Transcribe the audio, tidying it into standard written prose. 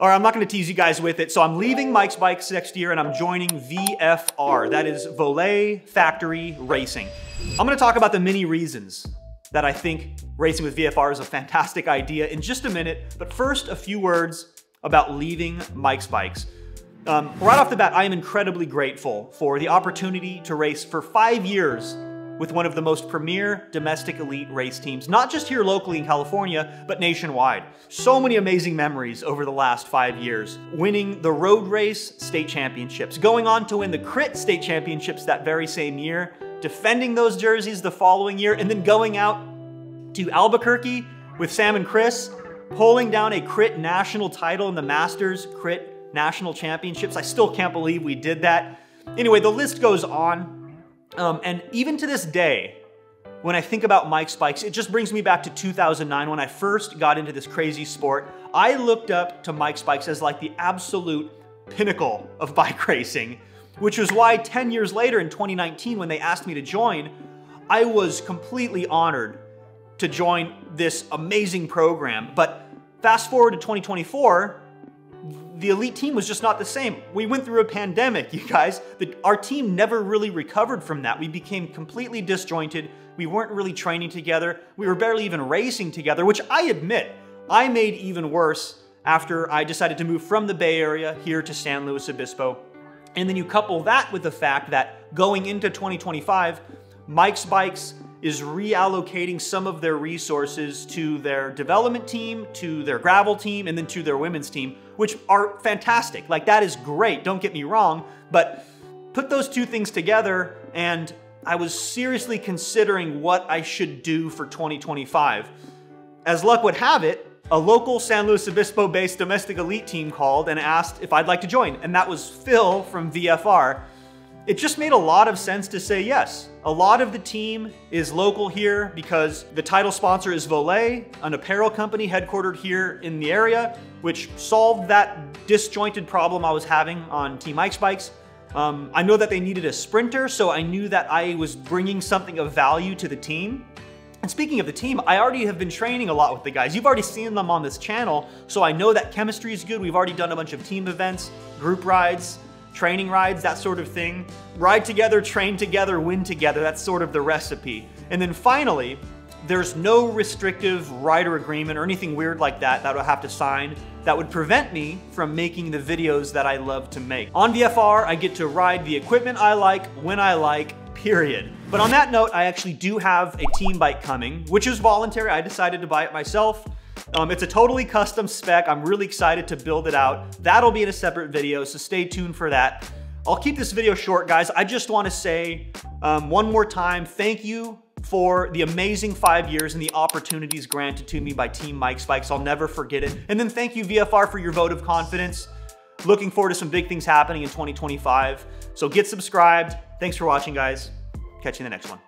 All right, I'm not gonna tease you guys with it. So I'm leaving Mike's Bikes next year and I'm joining VFR. That is Voler Factory Racing. I'm gonna talk about the many reasons that I think racing with VFR is a fantastic idea in just a minute. But first, a few words about leaving Mike's Bikes. Right off the bat, I am incredibly grateful for the opportunity to race for 5 years with one of the most premier domestic elite race teams, not just here locally in California, but nationwide. So many amazing memories over the last 5 years. Winning the road race state championships, going on to win the crit state championships that very same year, defending those jerseys the following year, and then going out to Albuquerque with Sam and Chris, pulling down a crit national title in the Masters Crit National Championships. I still can't believe we did that. Anyway, the list goes on. And even to this day, when I think about Mike's Bikes, it just brings me back to 2009 when I first got into this crazy sport. I looked up to Mike's Bikes as like the absolute pinnacle of bike racing, which was why 10 years later in 2019, when they asked me to join, I was completely honored to join this amazing program. But fast forward to 2024, the elite team was just not the same. We went through a pandemic, you guys. Our team never really recovered from that. We became completely disjointed. We weren't really training together. We were barely even racing together, which I admit, I made even worse after I decided to move from the Bay Area here to San Luis Obispo. And then you couple that with the fact that going into 2025, Mike's Bikes is reallocating some of their resources to their development team, to their gravel team, and then to their women's team, which are fantastic. Like, that is great, don't get me wrong, but put those two things together and I was seriously considering what I should do for 2025. As luck would have it, a local San Luis Obispo-based domestic elite team called and asked if I'd like to join, and that was Phil from VFR. It just made a lot of sense to say yes. A lot of the team is local here because the title sponsor is Voler, an apparel company headquartered here in the area, which solved that disjointed problem I was having on Team Mike's Bikes. I know that they needed a sprinter, so I knew that I was bringing something of value to the team. And speaking of the team, I already have been training a lot with the guys. You've already seen them on this channel, so I know that chemistry is good. We've already done a bunch of team events, group rides, training rides, that sort of thing. Ride together, train together, win together. That's sort of the recipe. And then finally, there's no restrictive rider agreement or anything weird like that I'll have to sign that would prevent me from making the videos that I love to make. On VFR, I get to ride the equipment I like, when I like, period. But on that note, I actually do have a team bike coming, which is voluntary. I decided to buy it myself. It's a totally custom spec. I'm really excited to build it out. That'll be in a separate video, so stay tuned for that. I'll keep this video short, guys. I just want to say one more time, thank you for the amazing 5 years and the opportunities granted to me by Team Mike's Bikes. I'll never forget it. And then thank you, VFR, for your vote of confidence. Looking forward to some big things happening in 2025. So get subscribed. Thanks for watching, guys. Catch you in the next one.